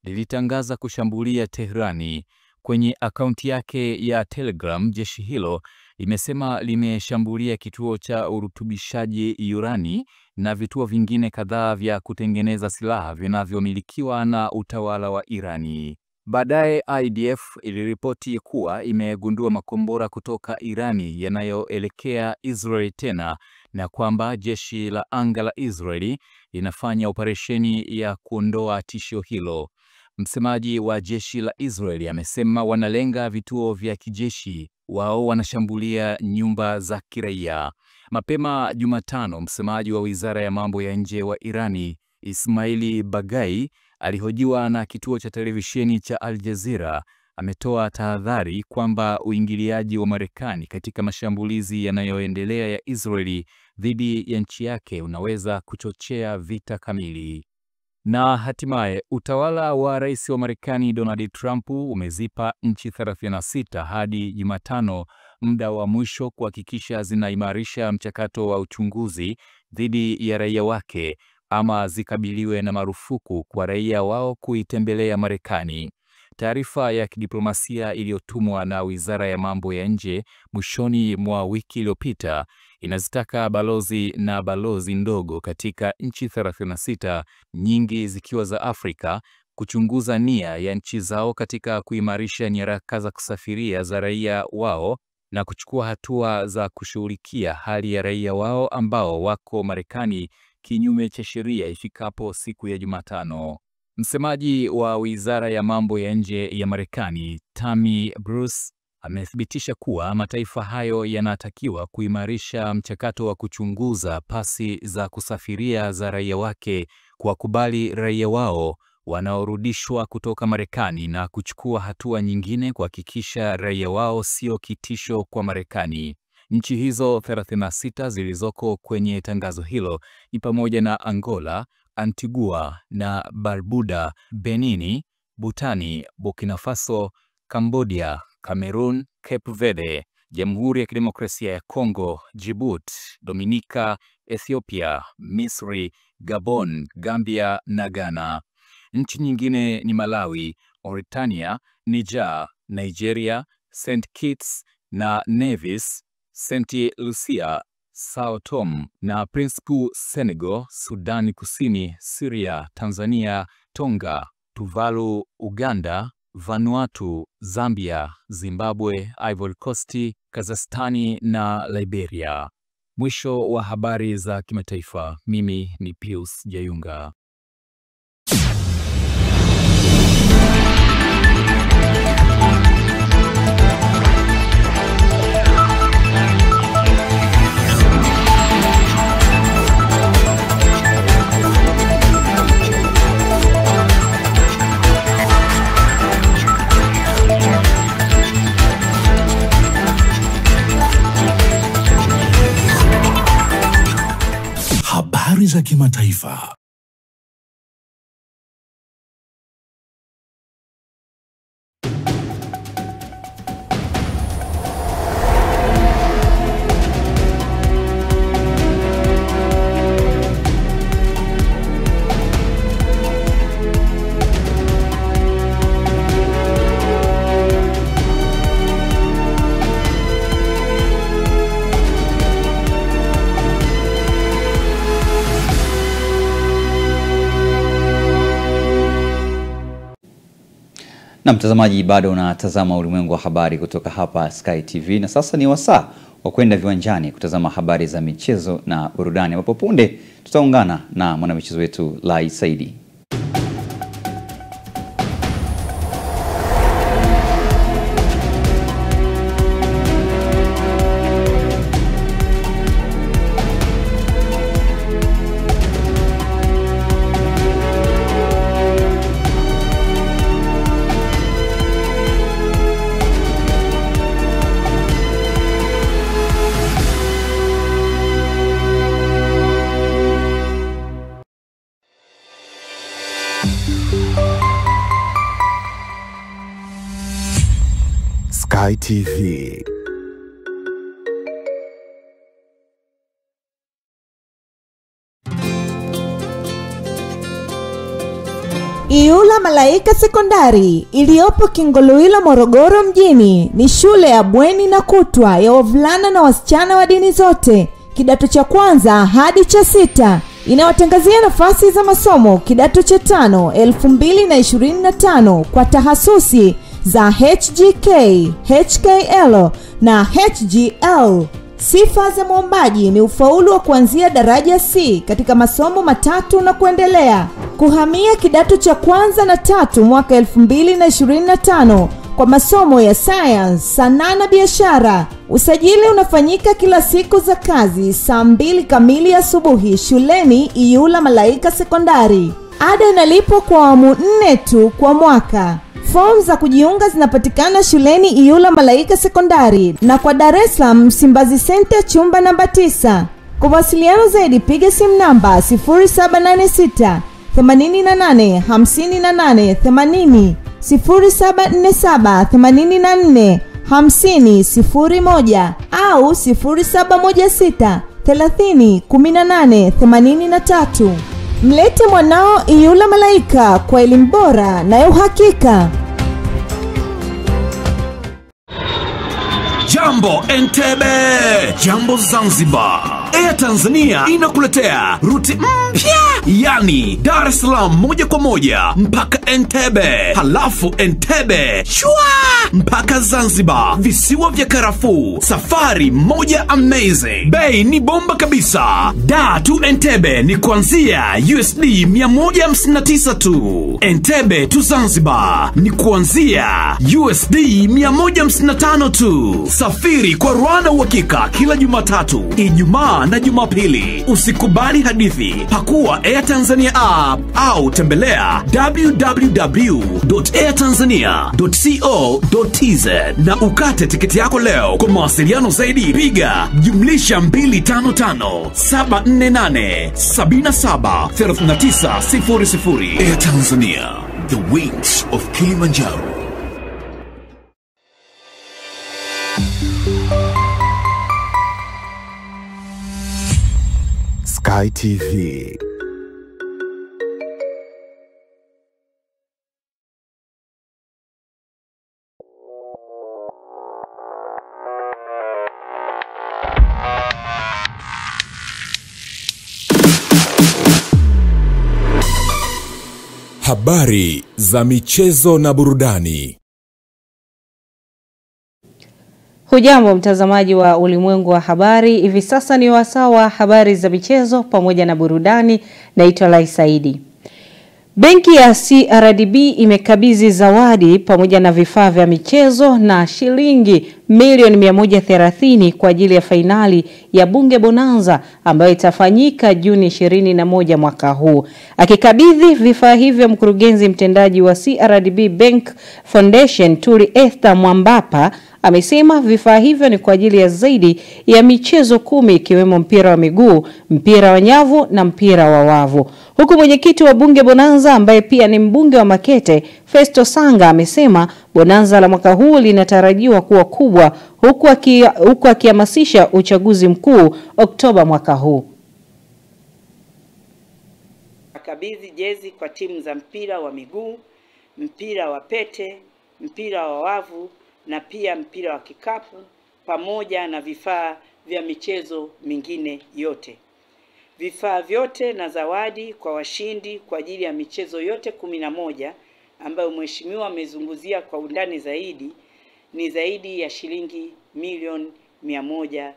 lilitangaza kushambulia Teherani. Kwenye akaunti yake ya Telegram, jeshi hilo limesema limeshambulia kituo cha urutubishaji urani na vituo vingine kadhaa vya kutengeneza silaha vinavyomilikiwa na utawala wa Irani. Baadaye IDF iliripoti kuwa imegundua makombora kutoka Irani yanayoelekea Israeli tena na kwamba jeshi la anga la Israeli linafanya operesheni ya kuondoa tishio hilo. Msemaji wa jeshi la Israeli amesema wanalenga vituo vya kijeshi, wao wanashambulia nyumba za kiraia. Mapema Jumatano, msemaji wa Wizara ya Mambo ya Nje wa Irani, Ismaili Bagai, alihojiwa na kituo cha televisheni cha Al Jazeera, ametoa tahadhari kwamba uingiliaji wa Marekani katika mashambulizi yanayoendelea ya Israeli dhidi ya nchi yake unaweza kuchochea vita kamili. Na hatimaye utawala wa rais wa Marekani Donald Trump umezipa nchi 36 hadi Jumatano muda wa mwisho kuhakikisha zinaimarisha mchakato wa uchunguzi dhidi ya raia wake ama zikabiliwe na marufuku kwa raia wao kuitembelea Marekani. Taarifa ya kidiplomasia iliyotumwa na Wizara ya Mambo ya Nje mwishoni mwa wiki iliyopita inazitaka balozi na balozi ndogo katika nchi 36, nyingi zikiwa za Afrika, kuchunguza nia ya nchi zao katika kuimarisha nyaraka za kusafiria za raia wao na kuchukua hatua za kushughulikia hali ya raia wao ambao wako Marekani kinyume cha sheria ifikapo siku ya Jumatano. Msemaji wa Wizara ya Mambo ya Nje ya Marekani, Tammy Bruce, amethibitisha kuwa mataifa hayo yanatakiwa kuimarisha mchakato wa kuchunguza pasi za kusafiria za raia wake, kuwakubali raia wao wanaorudishwa kutoka Marekani na kuchukua hatua nyingine kuhakikisha raia wao sio kitisho kwa Marekani. Nchi hizo 36 zilizoko kwenye tangazo hilo ni pamoja na Angola, Antigua na Barbuda, Benini, Butani, Burkina Faso, Cambodia, Cameroon, Cape Verde, Jamhuri ya Kidemokrasia ya Kongo, Djibouti, Dominica, Ethiopia, Misri, Gabon, Gambia na Ghana. Nchi nyingine ni Malawi, Mauritania, Niger, Nigeria, St. Kitts na Nevis, St. Lucia, Sao Tome na Principe, Senegal, Sudani Kusini, Syria, Tanzania, Tonga, Tuvalu, Uganda, Vanuatu, Zambia, Zimbabwe, Ivory Coast, Kazakhstani na Liberia. Mwisho wa habari za kimataifa. Mimi ni Pius Jayunga. Habari za kimataifa. Na mtazamaji, bado unatazama ulimwengu wa habari kutoka hapa Sky TV, na sasa ni wasaa wa kwenda viwanjani kutazama habari za michezo na burudani, ambapo punde tutaungana na mwanamichezo wetu Lai Saidi. Sky TV. Iyula Malaika Sekondari iliyopo Kingoluila, Morogoro mjini ni shule ya bweni na kutwa ya wavulana na wasichana wa dini zote, kidato cha kwanza hadi cha 6. Inawatangazia nafasi za masomo kidato cha 5 2025 kwa tahasusi za HGK, HKL na HGL. Sifa za mwombaji ni ufaulu wa kuanzia daraja C katika masomo matatu na kuendelea. Kuhamia kidato cha kwanza na 3 mwaka 2025 kwa masomo ya science, sanaa na biashara. Usajili unafanyika kila siku za kazi saa 2 kamili asubuhi shuleni Iyula Malaika Sekondari. Ada inalipwa kwa awamu 4 tu kwa mwaka. Form za kujiunga zinapatikana shuleni Iyula Malaika Sekondari na kwa Dar es Salaam Msimbazi Center chumba namba 9. Kwa wasiliano zaidi piga simu namba 0786 88 58 80 0747 84 50 01 au 0716 30 18 83. Mlete mwanao Iyula Malaika kwa elimu bora na ya uhakika. Jambo Entebbe, Jambo Zanzibar. Air Tanzania inakuletea ruti mpya, yani Dar es Salaam moja kwa moja mpaka Entebbe, halafu Entebbe shwa mpaka Zanzibar, visiwa vya karafuu. Safari moja amazing, bei ni bomba kabisa. Dar to Entebbe ni kuanzia USD 159 tu. Entebbe to Zanzibar ni kuanzia USD 155 tu. Safiri kwa Rwanda uhakika kila Jumatatu, Ijumaa na Jumapili. Usikubali hadithi. Pakua Air Tanzania app au tembelea www.airtanzania.co.tz na ukate tiketi yako leo. Kwa mawasiliano zaidi piga +255 748 77 39 00. Air Tanzania, the wings of Kilimanjaro. Sky TV. Habari za michezo na burudani. Hujambo mtazamaji wa Ulimwengu wa Habari. Hivi sasa ni wasaa wa habari za michezo pamoja na burudani. Naitwa Lai Saidi. Benki ya CRDB imekabidhi zawadi pamoja na vifaa vya michezo na shilingi milioni 130 kwa ajili ya fainali ya Bunge Bonanza ambayo itafanyika Juni 21 mwaka huu. Akikabidhi vifaa hivyo, mkurugenzi mtendaji wa CRDB Bank Foundation Tuli Esther Mwambapa amesema vifaa hivyo ni kwa ajili ya zaidi ya michezo 10 ikiwemo mpira wa miguu, mpira wa nyavu na mpira wa wavu. Huku mwenyekiti wa Bunge Bonanza ambaye pia ni mbunge wa Makete, Festo Sanga, amesema Bonanza la mwaka huu linatarajiwa kuwa kubwa, huku akihamasisha uchaguzi mkuu Oktoba mwaka huu. Akabidhi jezi kwa timu za mpira wa miguu, mpira wa pete, mpira wa wavu na pia mpira wa kikapu pamoja na vifaa vya michezo mingine yote. Vifaa vyote na zawadi kwa washindi kwa ajili ya michezo yote 11 ambayo mheshimiwa amezunguzia kwa undani zaidi ni zaidi ya shilingi milioni 130.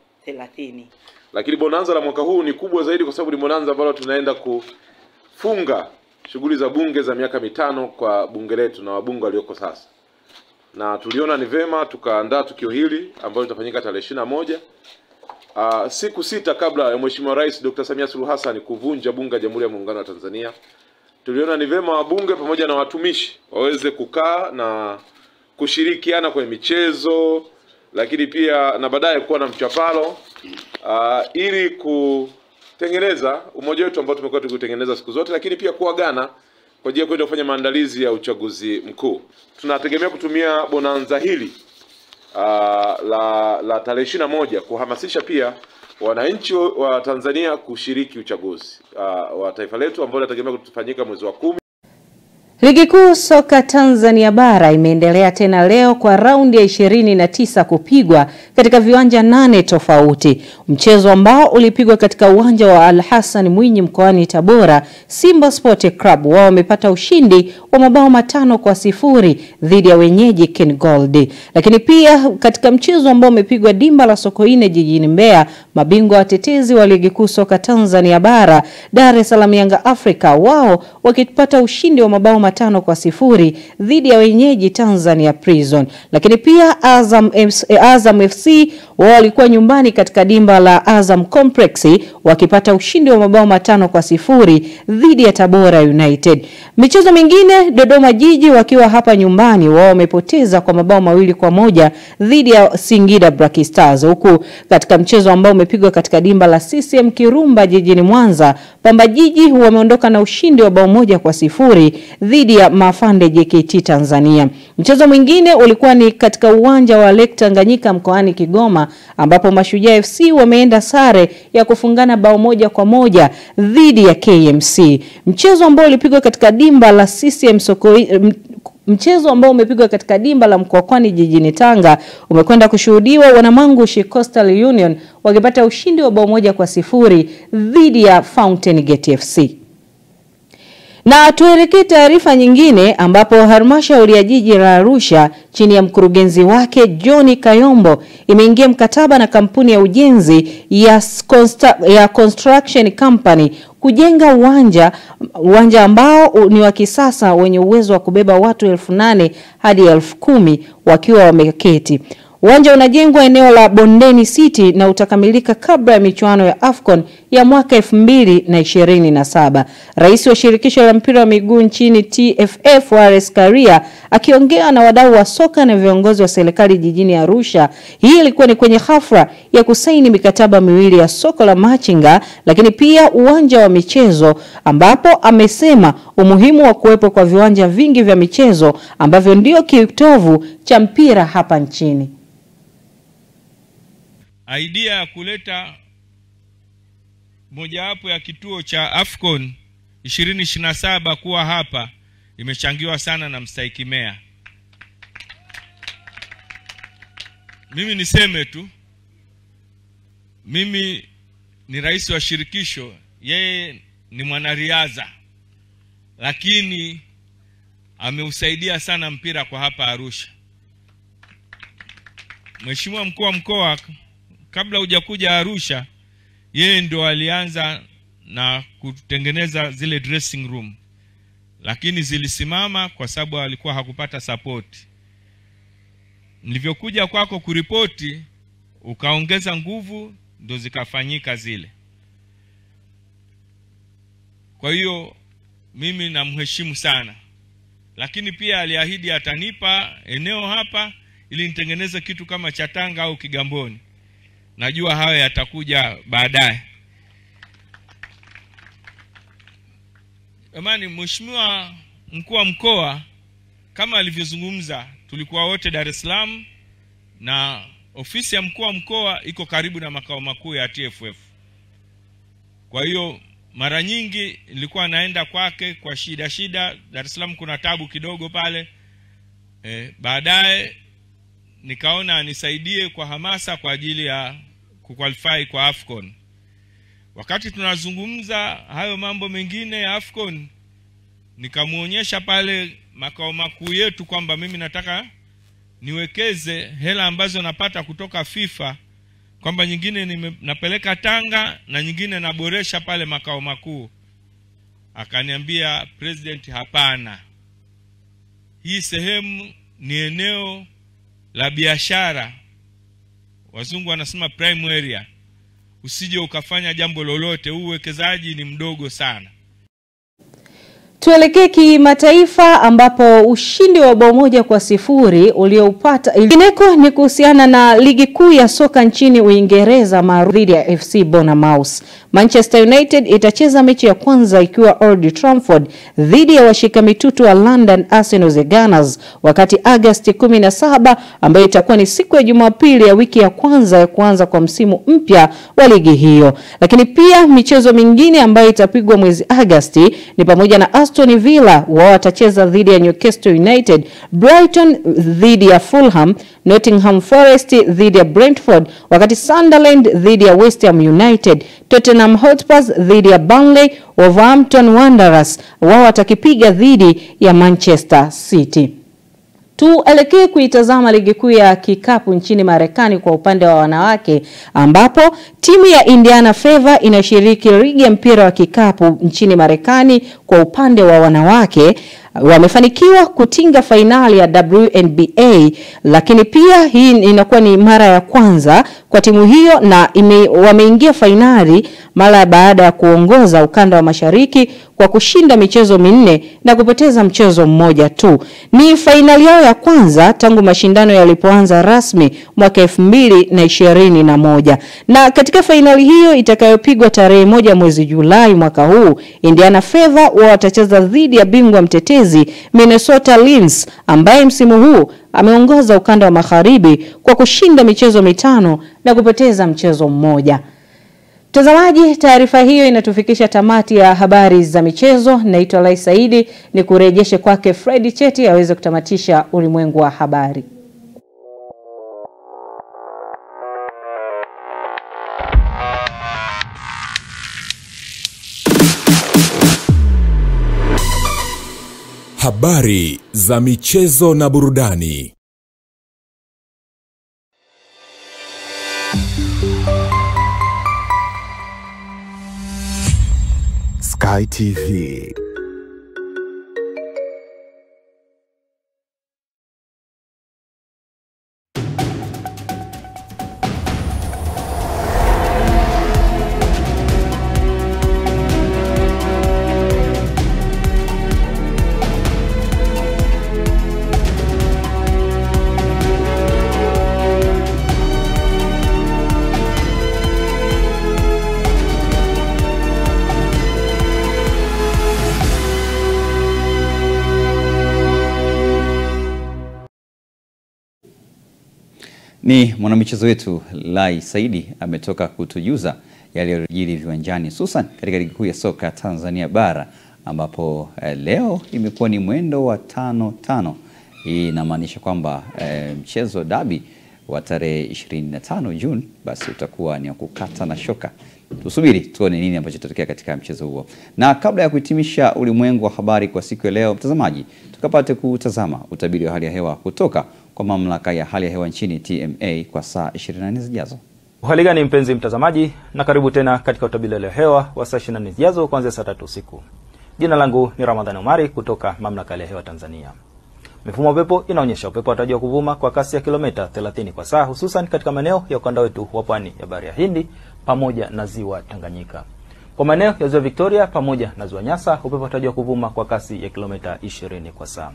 Lakini bonanza la mwaka huu ni kubwa zaidi kwa sababu ni bonanza ambalo tunaenda kufunga shughuli za bunge za miaka 5 kwa bunge letu na wabunge walioko sasa. Na tuliona ni vema tukaandaa tukio hili ambalo litafanyika tarehe 21. Siku 6 kabla ya Mheshimiwa Rais Dr. Samia Suluhu Hassan kuvunja bunge la Jamhuri ya Muungano wa Tanzania. Tuliona ni vema wabunge pamoja na watumishi waweze kukaa na kushirikiana kwenye michezo, lakini pia na baadaye kuwa na mchapalo ili kutengeneza umoja wetu ambao tumekuwa tukitengeneza siku zote, lakini pia kuagana kwa ajili ya kwenda kufanya maandalizi ya uchaguzi mkuu. Tunategemea kutumia bonanza hili la tarehe 21 kuhamasisha pia wananchi wa Tanzania kushiriki uchaguzi wa taifa letu ambao unategemea kufanyika mwezi wa 10. Ligi kuu soka Tanzania bara imeendelea tena leo kwa raundi ya 29 kupigwa katika viwanja 8 tofauti. Mchezo ambao ulipigwa katika uwanja wa Al Hassan Mwinyi mkoani Tabora, Simba Sport Club wao wamepata ushindi wa mabao 5-0 dhidi ya wenyeji Ken Gold. Lakini pia katika mchezo ambao umepigwa dimba la Sokoine jijini Mbeya, mabingwa watetezi wa ligi kuu soka Tanzania bara Dar es Salaam Yanga Africa wao wakipata ushindi wa mabao 5 dhidi ya wenyeji Tanzania Prison. Lakini pia Azam FC wao walikuwa nyumbani katika dimba la Azam Complex wakipata ushindi wa mabao 5 dhidi ya Tabora United. Michezo mingine, Dodoma Jiji wakiwa hapa nyumbani wao wamepoteza kwa mabao 2-1 dhidi ya Singida Black Stars, huku katika mchezo ambao umepigwa katika dimba la CCM Kirumba jijini Mwanza, Pamba Jiji wameondoka na ushindi wa bao 1-0 dhidi ya Mafande JKT Tanzania. Mchezo mwingine ulikuwa ni katika uwanja wa Lake Tanganyika mkoani Kigoma, ambapo Mashujaa FC wameenda sare ya kufungana bao 1-1 dhidi ya KMC. Mchezo ambao ulipigwa katika dimba la CCM Mchezo ambao umepigwa katika dimba la Mkwakwani jijini Tanga umekwenda kushuhudiwa Wanamangushi Coastal Union wakipata ushindi wa bao 1-0 dhidi ya Fountain Gate FC. Na tuelekee taarifa nyingine, ambapo halmashauri ya jiji la Arusha chini ya mkurugenzi wake John Kayombo imeingia mkataba na kampuni ya ujenzi ya Construction Company kujenga uwanja ambao ni wa kisasa wenye uwezo wa kubeba watu 8,000 hadi 10,000 wakiwa wameketi. Uwanja unajengwa eneo la Bondeni City na utakamilika kabla ya michuano ya AFCON ya mwaka 2027. Rais wa shirikisho la mpira wa miguu nchini TFF Wallace Karia akiongea na wadau wa soka na viongozi wa serikali jijini Arusha. Hii ilikuwa ni kwenye hafla ya kusaini mikataba miwili ya soko la machinga, lakini pia uwanja wa michezo, ambapo amesema umuhimu wa kuwepo kwa viwanja vingi vya michezo ambavyo ndio kitovu cha mpira hapa nchini. Idea ya kuleta mojawapo ya kituo cha AFCON 2027 kuwa hapa imechangiwa sana na mstahiki meya. Mimi niseme tu, mimi ni rais wa shirikisho, yeye ni mwanariadha, lakini ameusaidia sana mpira kwa hapa Arusha. Mheshimiwa mkuu wa mkoa, kabla hujakuja Arusha, yeye ndo alianza na kutengeneza zile dressing room, lakini zilisimama kwa sababu alikuwa hakupata support. Nilivyokuja kwako kuripoti, ukaongeza nguvu, ndo zikafanyika zile. Kwa hiyo mimi namheshimu sana, lakini pia aliahidi atanipa eneo hapa ili nitengeneze kitu kama cha Tanga au Kigamboni. Najua hayo yatakuja baadaye. Amani, Mheshimiwa mkuu wa mkoa kama alivyozungumza, tulikuwa wote Dar es Salaam na ofisi ya mkuu wa mkoa iko karibu na makao makuu ya TFF. Kwa hiyo mara nyingi nilikuwa naenda kwake kwa shida. Dar es Salaam kuna tabu kidogo pale. Baadaye nikaona nisaidie kwa hamasa kwa ajili ya kuqualify kwa AFCON. Wakati tunazungumza hayo mambo mengine ya AFCON, nikamuonyesha pale makao makuu yetu kwamba mimi nataka niwekeze hela ambazo napata kutoka FIFA, kwamba nyingine napeleka Tanga na nyingine naboresha pale makao makuu. Akaniambia, President, hapana, hii sehemu ni eneo la biashara, wazungu wanasema prime area, usije ukafanya jambo lolote, uwekezaji ni mdogo sana. Tuelekee kimataifa, ambapo ushindi wa bao 1-0 ulioupata ingineko ni kuhusiana na ligi kuu ya soka nchini Uingereza maarufu dhidi ya FC Bournemouth. Manchester United itacheza mechi ya kwanza ikiwa Old Trafford dhidi ya washika mitutu wa London Arsenal the Gunners, wakati Agosti 17 ambayo itakuwa ni siku ya Jumapili ya wiki ya kwanza ya kuanza kwa msimu mpya wa ligi hiyo. Lakini pia michezo mingine ambayo itapigwa mwezi Agosti ni pamoja na Aston Villa wao watacheza dhidi ya Newcastle United, Brighton dhidi ya Fulham, Nottingham Forest dhidi ya Brentford, wakati Sunderland dhidi ya West Ham United, Tottenham Hotspur dhidi ya Burnley, Wolverhampton Wanderers wao watakipiga dhidi ya Manchester City. Tuelekee kuitazama ligi kuu ya kikapu nchini Marekani kwa upande wa wanawake, ambapo timu ya Indiana Fever inashiriki ligi ya mpira wa kikapu nchini Marekani kwa upande wa wanawake, wamefanikiwa kutinga fainali ya WNBA, lakini pia hii inakuwa ni mara ya kwanza kwa timu hiyo na wameingia fainali mara baada ya kuongoza ukanda wa Mashariki kwa kushinda michezo 4 na kupoteza mchezo mmoja tu. Ni fainali yao ya kwanza tangu mashindano yalipoanza rasmi mwaka 2021. Na katika fainali hiyo itakayopigwa tarehe 1 mwezi Julai mwaka huu, Indiana Fever watacheza dhidi ya bingwa mtetezi Minnesota Lynx ambaye msimu huu ameongoza ukanda wa Magharibi kwa kushinda michezo 5 na kupoteza mchezo mmoja. Mtazamaji, taarifa hiyo inatufikisha tamati ya habari za michezo. Naitwa Lai Saidi, ni kurejeshe kwake Fred Cheti aweze kutamatisha ulimwengu wa habari. Habari za michezo na burudani. Sky TV. Ni mwanamichezo wetu Lai Saidi ametoka kutujuza yaliyojiri viwanjani, hususan katika ligi kuu ya soka Tanzania bara ambapo leo imekuwa ni mwendo wa 5-5. Hii inamaanisha kwamba mchezo dabi wa tarehe 25 Juni basi utakuwa ni kukata na shoka. Tusubiri tuone nini ambacho kitatokea katika mchezo huo. Na kabla ya kuhitimisha ulimwengu wa habari kwa siku ya leo, mtazamaji, tukapate kutazama utabiri wa hali ya hewa kutoka kwa mamlaka ya hali ya hewa nchini TMA kwa saa 24 zijazo. Uhali gani mpenzi mtazamaji, na karibu tena katika utabiri wa hewa wa saa 24 zijazo kuanzia saa 3 usiku. Jina langu ni Ramadhani Omari kutoka mamlaka ya hewa Tanzania. Mifumo ya upepo inaonyesha upepo unatarajiwa kuvuma kwa kasi ya kilomita 30 kwa saa, hususan katika maeneo ya ukanda wetu wa pwani ya Bahari ya Hindi pamoja na ziwa Tanganyika. Kwa maeneo ya ziwa Victoria pamoja na ziwa Nyasa, upepo unatarajiwa kuvuma kwa kasi ya kilomita 20 kwa saa.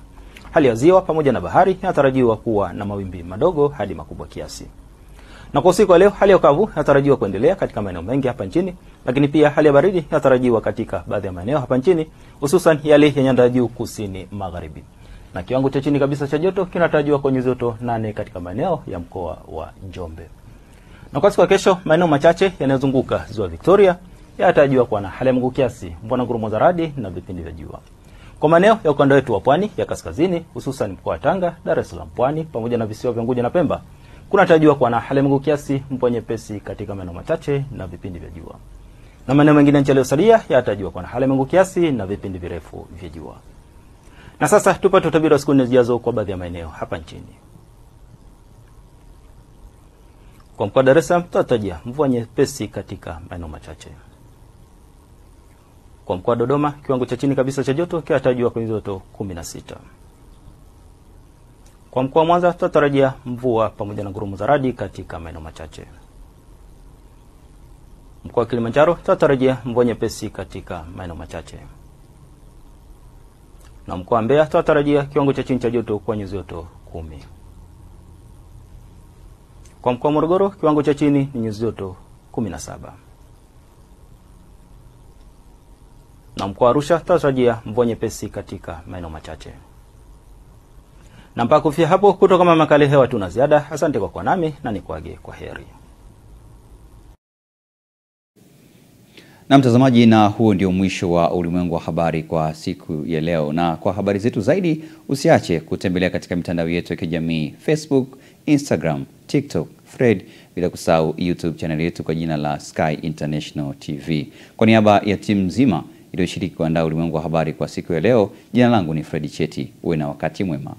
Hali ya ziwa pamoja na bahari inatarajiwa kuwa na mawimbi madogo hadi makubwa kiasi. Na kwa usiku wa leo, hali ya ukavu inatarajiwa kuendelea katika maeneo mengi hapa nchini, lakini pia hali ya baridi inatarajiwa katika baadhi ya maeneo hapa nchini, hususan yale ya nyanda juu kusini magharibi. Na kiwango cha chini kabisa cha joto kinatarajiwa kwenye joto 8 katika maeneo ya mkoa wa Njombe. Na kwa siku ya kesho, maeneo machache yanayozunguka ziwa Victoria yanatarajiwa kuwa na hali ya mawingu kiasi, mvua na ngurumo za radi na vipindi vya jua. Kwa maeneo ya ukanda wetu wa pwani ya kaskazini, hususan mkoa wa Tanga, Dar es Salaam Pwani pamoja na visiwa vya Unguja na Pemba, kunatarajiwa kuwa na hali ya mawingu kiasi, mvua nyepesi katika maeneo machache na vipindi vya jua. Na maeneo mengine nchi yaliyosalia yanatarajiwa kuwa na hali ya mawingu kiasi na vipindi virefu vya jua. Na sasa tupate utabiri wa siku 4 zijazo kwa baadhi ya maeneo hapa nchini. Kwa mkoa wa Dar es Salaam tunatarajia mvua nyepesi katika maeneo machache. Kwa mkoa wa Dodoma, kiwango cha chini kabisa cha joto kinatarajiwa kwenye joto 16. Kwa mkoa wa Mwanza tunatarajia mvua pamoja na ngurumo za radi katika maeneo machache. Mkoa wa Kilimanjaro tunatarajia mvua nyepesi katika maeneo machache. Na mkoa wa Mbeya tunatarajia kiwango cha chini cha joto kwenye joto 10. Kwa mkoa wa Morogoro, kiwango cha chini ni nyuzi joto 17. Na mkoa wa Arusha tunatarajia mvua nyepesi katika maeneo machache. Na mpaka kufia hapo, kutoka mamlaka ya hewa tuna ziada. Asante kwa kuwa nami na nikuage kwa heri. Na mtazamaji, na huo ndio mwisho wa ulimwengu wa habari kwa siku ya leo. Na kwa habari zetu zaidi, usiache kutembelea katika mitandao yetu ya kijamii Facebook, Instagram, TikTok, Thread, bila kusahau YouTube channel yetu kwa jina la Sky International TV. Kwa niaba ya timu nzima iliyoshiriki kuandaa ulimwengu wa habari kwa siku ya leo, jina langu ni Fred Cheti. Uwe na wakati mwema.